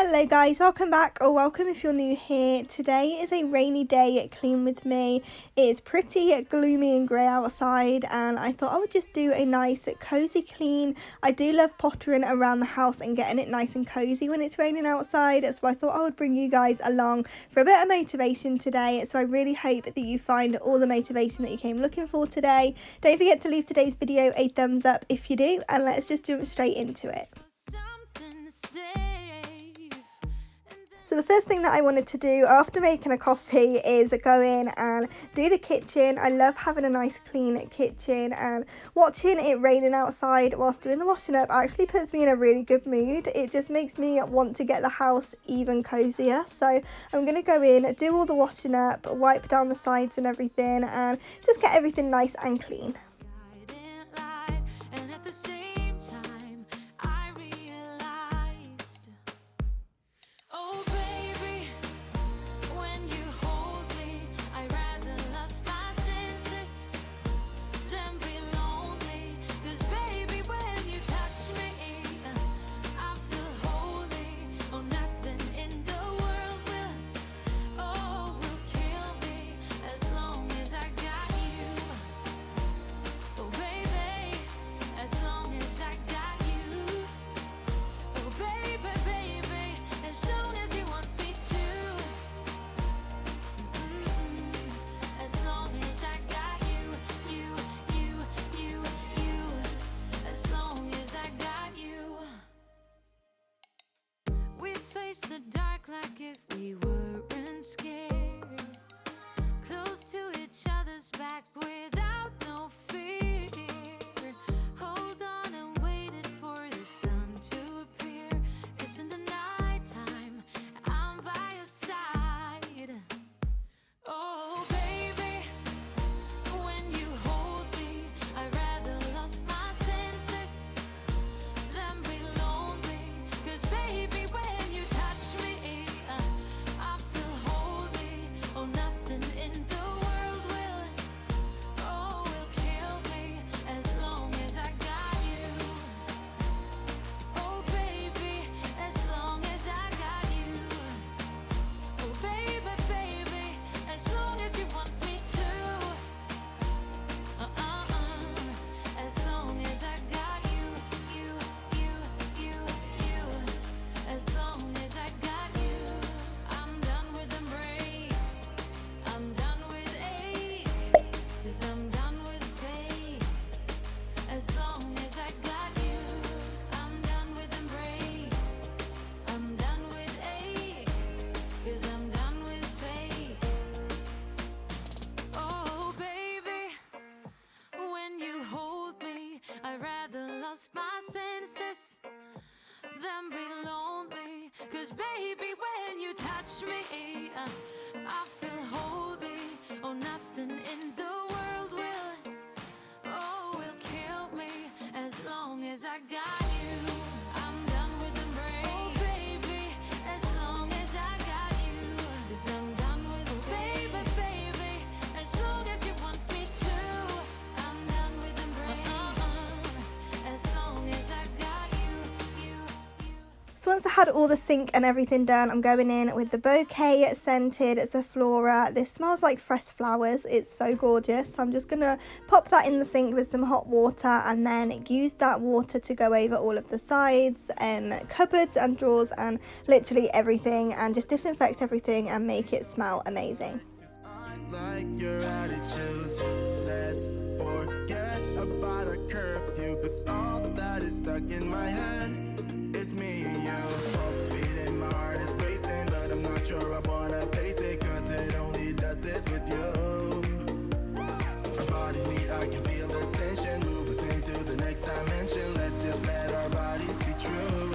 Hello guys, welcome back, or welcome if you're new here. Today is a rainy day at Clean With Me. It's pretty gloomy and grey outside, and I thought I would just do a nice cozy clean. I do love pottering around the house and getting it nice and cozy when it's raining outside, so I thought I would bring you guys along for a bit of motivation today. So I really hope that you find all the motivation that you came looking for today. Don't forget to leave today's video a thumbs up if you do, and let's just jump straight into it. So the first thing that I wanted to do after making a coffee is go in and do the kitchen. I love having a nice clean kitchen, and watching it raining outside whilst doing the washing up actually puts me in a really good mood. It just makes me want to get the house even cozier. So I'm going to go in, do all the washing up, wipe down the sides and everything, and just get everything nice and clean. The dark like if we weren't scared, close to each other's backs without no fear. Hold on and waited for the sun to appear, 'cause in the nighttime I'm by your side. Oh baby, when you hold me, I'd rather lost my senses than be lonely, 'cause baby when you lost my senses than be lonely, 'cause baby when you touch me I feel holy. Oh, nothing in the world will kill me as long as I got you. I'm done with embrace. Oh baby, as long as I got you, 'cause I'm done with baby, as long as you want me to. I'm done with embrace. As long as I got you. So once I had all the sink and everything done, I'm going in with the bouquet scented 𝚂𝚂𝚂𝚂. This smells like fresh flowers. It's so gorgeous. So I'm just going to pop that in the sink with some hot water, and then use that water to go over all of the sides and cupboards and drawers and literally everything, and just disinfect everything and make it smell amazing. Like your attitude, let's forget about a curfew, 'cause all that is stuck in my head. It's me and you, both speeding, my heart is racing, but I'm not sure I wanna pace it, 'cause it only does this with you. Our bodies meet, I can feel the tension, move us into the next dimension. Let's just let our bodies be true.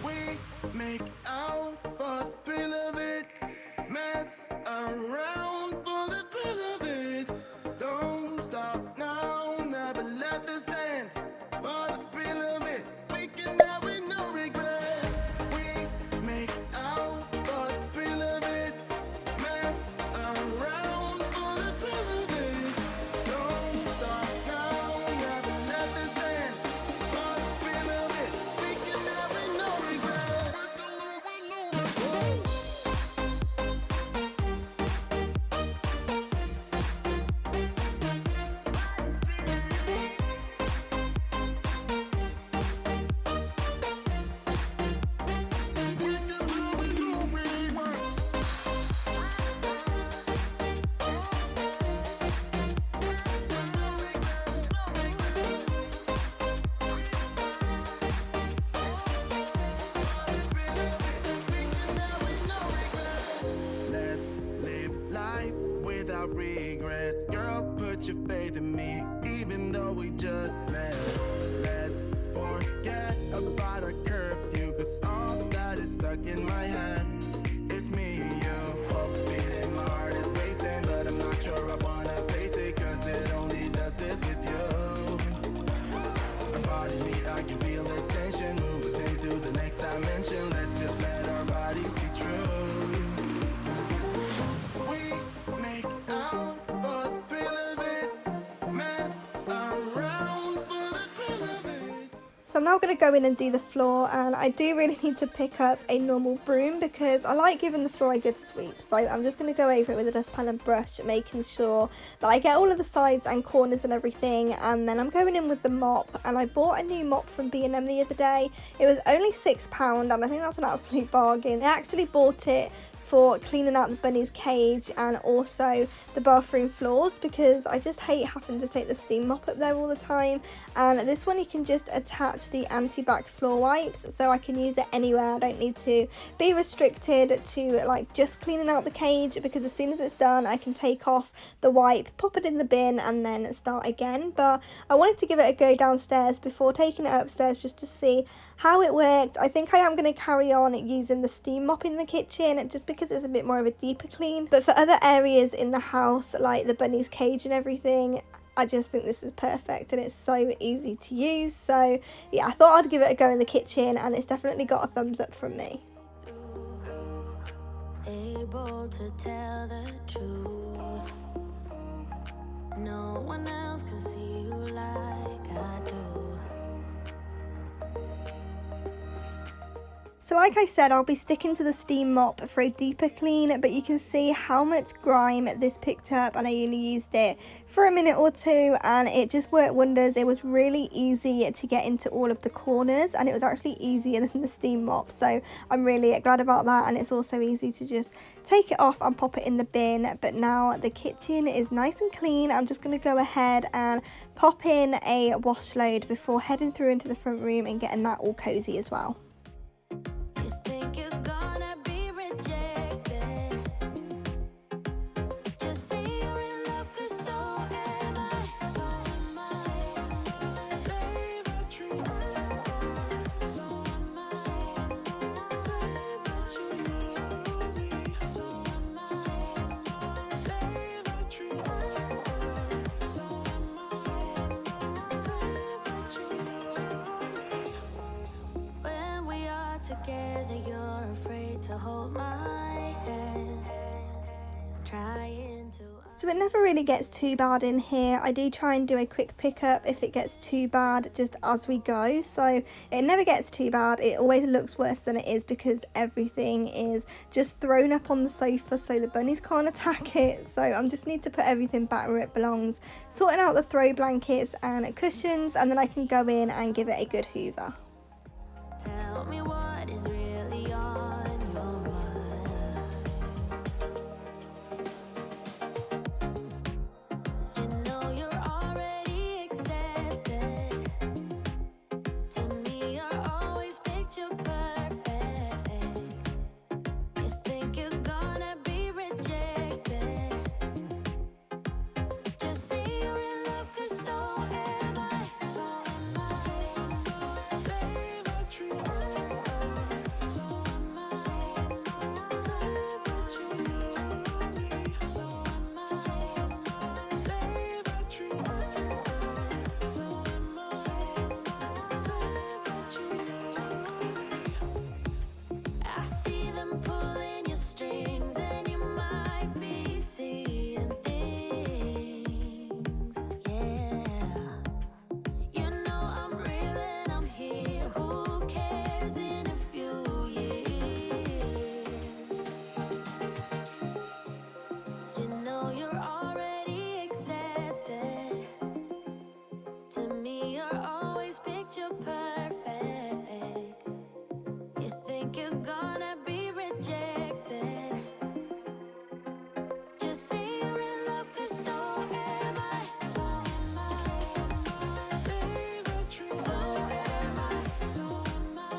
We make out for the thrill of it, mess around for the thrill of it. Don't stop now, never let this end. For the thrill of it, we can never without regrets. Girl, put your faith in me, even though we just met. Let's forget about our curfew, cause all that is stuck in my head. It's me and you, both speeding, my heart is racing, but I'm not sure I wanna face it, cause it only does this with you. Our bodies meet, I can feel the tension, move us into the next dimension. Let's just let our bodies be true. We make out for the thrill of it, mess around for the thrill of it. So I'm now going to go in and do the floor, and I do really need to pick up a normal broom because I like giving the floor a good sweep. So I'm just going to go over it with a dustpan and brush, making sure that I get all of the sides and corners and everything, and then I'm going in with the mop. And I bought a new mop from B&M the other day. It was only £6 and I think that's an absolute bargain. I actually bought it for cleaning out the bunny's cage and also the bathroom floors because I just hate having to take the steam mop up there all the time. And this one you can just attach the anti-bac floor wipes, so I can use it anywhere. I don't need to be restricted to like just cleaning out the cage, because as soon as it's done I can take off the wipe, pop it in the bin and then start again. But I wanted to give it a go downstairs before taking it upstairs just to see how it worked. I think I am going to carry on using the steam mop in the kitchen just because it's a bit more of a deeper clean. But for other areas in the house, like the bunny's cage and everything, I just think this is perfect and it's so easy to use. So yeah, I thought I'd give it a go in the kitchen, and it's definitely got a thumbs up from me. Able to tell the truth. No one else can see you like I do. So like I said, I'll be sticking to the steam mop for a deeper clean, but you can see how much grime this picked up, and I only used it for a minute or two and it just worked wonders. It was really easy to get into all of the corners, and it was actually easier than the steam mop, so I'm really glad about that. And it's also easy to just take it off and pop it in the bin. But now the kitchen is nice and clean, I'm just going to go ahead and pop in a wash load before heading through into the front room and getting that all cozy as well. You think you're gonna be rejected? Just say you're in love, 'cause so am I. So am I. Say that you are. So am I. Say that you love me. So am I. Say that you are. So am I. Say that you love me. When we are together, you're afraid to hold my hand, trying to. So it never really gets too bad in here. I do try and do a quick pickup if it gets too bad just as we go, so it never gets too bad. It always looks worse than it is because everything is just thrown up on the sofa so the bunnies can't attack it. So I just need to put everything back where it belongs, sorting out the throw blankets and cushions, and then I can go in and give it a good hoover. Tell me what is really on your mind. You know you're already accepted. To me, you're always picture perfect. You think you're gonna be rejected. Just say you're in love, 'cause so am I. So am I. Say that you are. So am I. Say that you love me. So am I. Say that you are. So am I. Say that you love me. I see them pulling your strings, and you might be seeing things. Yeah. You know I'm real and I'm here. Who cares in a few years? You know you're already accepted. To me, you're always picture perfect. You think you're gonna be rejected. Just say you're in love, 'cause so am I. So am I. Say that you. So am I. So am I.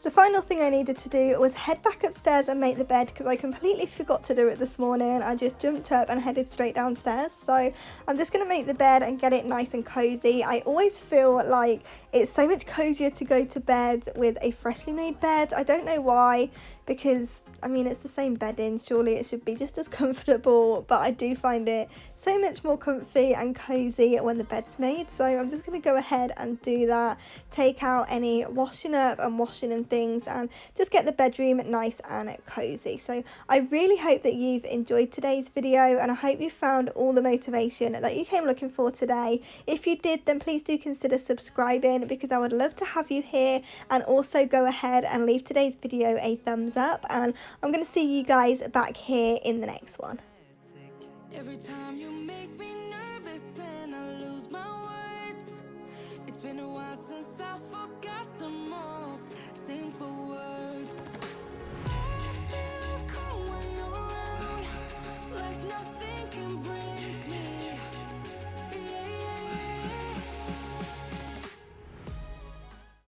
The the final thing I needed to do was head back upstairs and make the bed because I completely forgot to do it this morning. I just jumped up and headed straight downstairs. So I'm just going to make the bed and get it nice and cozy. I always feel like it's so much cozier to go to bed with a freshly made bed. I don't know why, because I mean it's the same bedding, surely it should be just as comfortable, but I do find it so much more comfy and cozy when the bed's made. So I'm just going to go ahead and do that, take out any washing up and washing and things, and just get the bedroom nice and cozy. So I really hope that you've enjoyed today's video, and I hope you found all the motivation that you came looking for today. If you did, then please do consider subscribing, because I would love to have you here, and also go ahead and leave today's video a thumbs up, and I'm going to see you guys back here in the next one. Every time you make me nervous and I lose my words. It's been a while since I forgot the most simple words.